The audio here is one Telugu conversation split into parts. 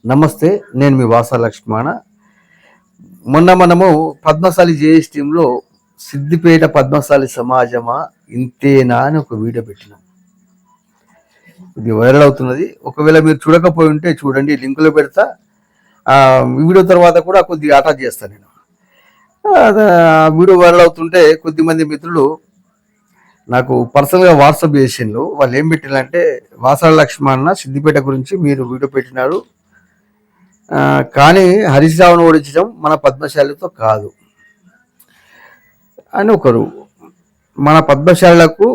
నమస్తే, నేను మీ వాసా లక్ష్మణ. మొన్న మనము పద్మశాలి జేఎస్ టీంలో సిద్దిపేట పద్మశాలి సమాజమా ఇంతేనా అని ఒక వీడియో పెట్టినాం. ఇది వైరల్ అవుతున్నది. ఒకవేళ మీరు చూడకపోయి ఉంటే చూడండి, లింకులో పెడతా. వీడియో తర్వాత కూడా కొద్దిగా అటాచ్ చేస్తాను నేను. వీడియో వైరల్ అవుతుంటే కొద్దిమంది మిత్రులు నాకు పర్సనల్గా వాట్సాప్ చేసిండ్రు. వాళ్ళు ఏం పెట్టినారంటే, వాసా లక్ష్మణ సిద్దిపేట గురించి మీరు వీడియో పెట్టినారు, కానీ హరీష్ రావును ఓడించడం మన పద్మశాలితో కాదు అని ఒకరు. మన పద్మశాలకు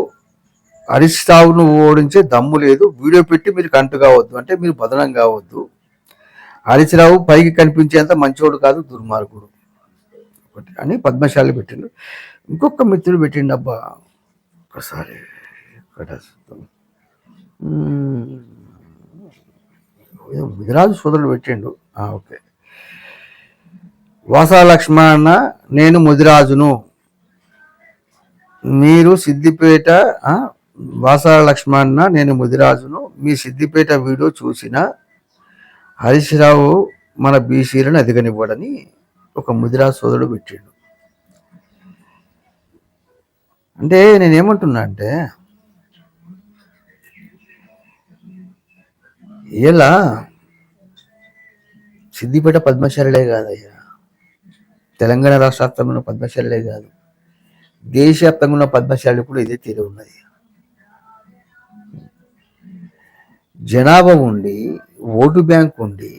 హరీష్ రావును ఓడించే దమ్ము లేదు, వీడియో పెట్టి మీరు కంటు కావద్దు, అంటే మీరు బదనం కావద్దు. హరీష్ రావు పైకి కనిపించేంత మంచోడు కాదు, దుర్మార్గుడు అని పద్మశాలి పెట్టిండు. ఇంకొక మిత్రుడు పెట్టిండు, అబ్బా ఒకసారి ముదిరాజు సోదరుడు పెట్టిండు. ఓకే. వాసా లక్ష్మణ, నేను ముదిరాజును, మీరు సిద్దిపేట. వాసా లక్ష్మణ, నేను ముదిరాజును, మీ సిద్దిపేట వీడియో చూసిన హరీష్ రావు మన బీసీలను ఎదగనివ్వడని ఒక ముదిరాజు సోదరుడు పెట్టిండు. అంటే నేనేమంటున్నా అంటే, ఇలా సిద్దిపేట పద్మశాలే కాదయ్యా, తెలంగాణ రాష్ట్ర వ్యాప్తంగా ఉన్న పద్మశాలే కాదు, దేశవ్యాప్తంగా ఉన్న పద్మశాలి కూడా ఇదే తీరు ఉన్నది. జనాభా ఉండి, ఓటు బ్యాంక్ ఉండి,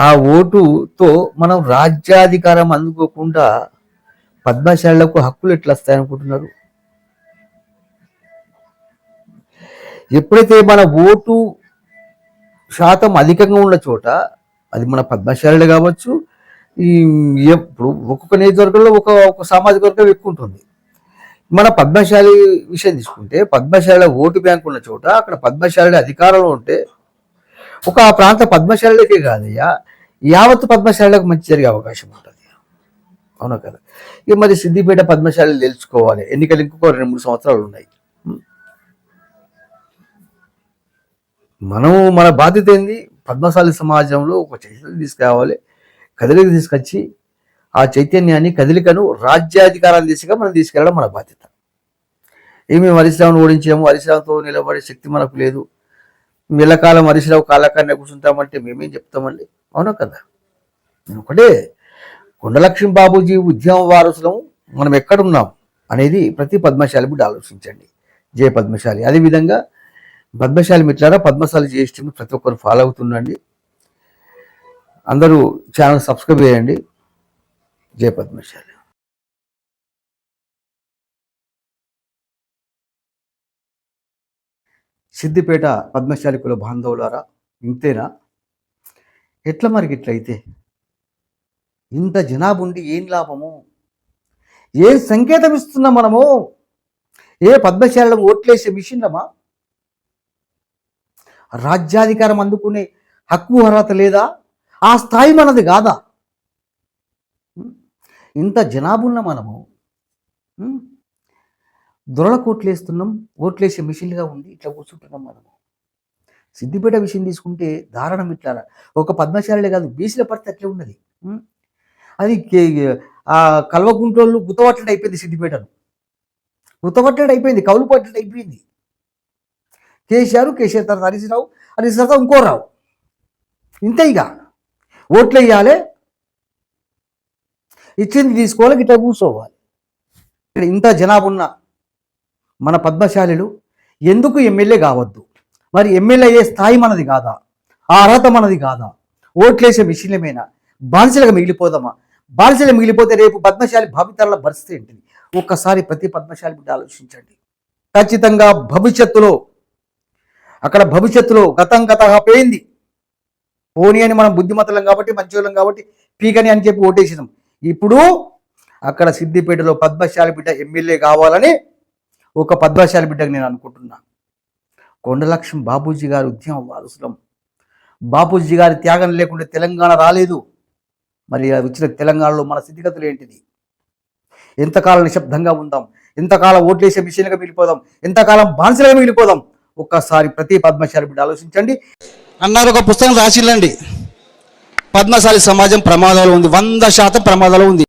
ఆ ఓటుతో మనం రాజ్యాధికారం అందుకోకుండా పద్మశాలకు హక్కులు ఎట్లా వస్తాయనుకుంటున్నారు? ఎప్పుడైతే మన ఓటు శాతం అధికంగా ఉన్న చోట, అది మన పద్మశాలే కావచ్చు, ఇప్పుడు ఒక్కొక్క నియోజకవర్గంలో ఒక సామాజిక వర్గం ఎక్కువ ఉంటుంది. మన పద్మశాలి విషయం తీసుకుంటే, పద్మశాల ఓటు బ్యాంక్ ఉన్న చోట అక్కడ పద్మశాలి అధికారంలో ఉంటే, ఒక ఆ ప్రాంత పద్మశాలకే కాదయ్యా, యావత్తు పద్మశాలకు మంచి జరిగే అవకాశం ఉంటుంది. అవునా కదా? ఇక మరి సిద్దిపేట పద్మశాలి తెలుసుకోవాలి. ఎన్నికలు ఇంకొక 2-3 సంవత్సరాలు ఉన్నాయి. మనం మన బాధ్యత ఏంది? పద్మశాలి సమాజంలో ఒక చైతన్యం తీసుకురావాలి, కదలిక తీసుకొచ్చి ఆ చైతన్యాన్ని, కదలికను రాజ్యాధికారాన్ని దిశగా మనం తీసుకెళ్ళడం మన బాధ్యత. ఏమి హరీష్ రావును ఓడించాము, హరీష్ రావుతో నిలబడే శక్తి మనకు లేదు, వెళ్ళకాలం హరీష్ రావు కాలకాన్నే కూర్చుంటామంటే మేమేం చెప్తామండి? అవునా కదా? ఒకటే, కొండలక్ష్మి బాబూజీ ఉద్యమ వారసులం మనం ఎక్కడున్నాం అనేది ప్రతి పద్మశాలి బిడ్డ ఆలోచించండి. జయ పద్మశాలి. అదేవిధంగా పద్మశాలి మిత్రులారా, పద్మశాలి జేఎస్ టీం ప్రతి ఒక్కరు ఫాలో అవుతుండండి. అందరూ ఛానల్ సబ్స్క్రైబ్ చేయండి. జయ పద్మశాలి. సిద్దిపేట పద్మశాలి కుల బాంధవులారా, ఇంతేనా? ఎట్లా మరి ఇట్లయితే? ఇంత జనాభా ఉండి ఏం లాభము? ఏం సంకేతం ఇస్తున్నాం మనము? ఏ పద్మశాలలో ఓట్లేసే మిషన్లమా? రాజ్యాధికారం అందుకునే హక్కు అర్హత లేదా? ఆ స్థాయి మనది కాదా? ఇంత జనాభా ఉన్న మనము దొరలకు ఓట్లేస్తున్నాం, ఓట్లేసే మిషన్లుగా ఉండి ఇట్లా కూర్చుంటున్నాం మనము. సిద్దిపేట విషయం తీసుకుంటే దారుణం. ఇట్లా ఒక పద్మశాలే కాదు, బీసీల పరిస్థితి అట్లే ఉన్నది. అది కల్వకుంట్రోళ్ళు గుత్తపట్టడం అయిపోయింది, సిద్దిపేటను గుత్తపట్టడం అయిపోయింది, కౌలు పట్టడం అయిపోయింది. కేసీఆర్ తర్వాత హరీష్ రావు, హరీష్ రావు ఇంకో రావు, ఇంతే. ఇక ఓట్లు వేయాలి, ఇచ్చింది తీసుకోవాలి, గిట్లా కూర్చోవాలి. ఇంత జనాభా ఉన్న మన పద్మశాలిలు ఎందుకు ఎమ్మెల్యే కావద్దు? మరి ఎమ్మెల్యే అయ్యే స్థాయి మనది కాదా? ఆ అర్హత మనది కాదా? ఓట్లేసే మిషన్లమేనా? బానిసలుగా మిగిలిపోదామా? బానిసలు మిగిలిపోతే రేపు పద్మశాలి భావితరాల పరిస్థితి ఏంటిది? ఒక్కసారి ప్రతి పద్మశాలి బిడ్డ ఆలోచించండి. ఖచ్చితంగా భవిష్యత్తులో గతం పోయింది. పోనీ అని మనం బుద్ధిమతులం కాబట్టి, మంచోళ్ళం కాబట్టి పీకని అని చెప్పి ఓటేసినాం. ఇప్పుడు అక్కడ సిద్దిపేటలో పద్మశాలి బిడ్డ ఎమ్మెల్యే కావాలని ఒక పద్మశాలి బిడ్డకు నేను అనుకుంటున్నా. కొండలక్ష్మి బాబూజీ గారి ఉద్యమ వారసులం. బాపూజీ గారి త్యాగం లేకుండా తెలంగాణ రాలేదు. మరి వచ్చిన తెలంగాణలో మన స్థితిగతులు ఏంటిది? ఎంతకాలం నిశ్శబ్దంగా ఉందాం? ఎంతకాలం ఓట్లేసే మిషన్లుగా మిగిలిపోదాం? ఎంతకాలం బానిసలుగా మిగిలిపోదాం? ఒక్కసారి ప్రతి పద్మశాలి బిడ్డ ఆలోచించండి. అన్నారు, ఒక పుస్తకం రాసిల్లండి. పద్మశాలి సమాజం ప్రమాదంలో ఉంది, 100% ప్రమాదంలో ఉంది.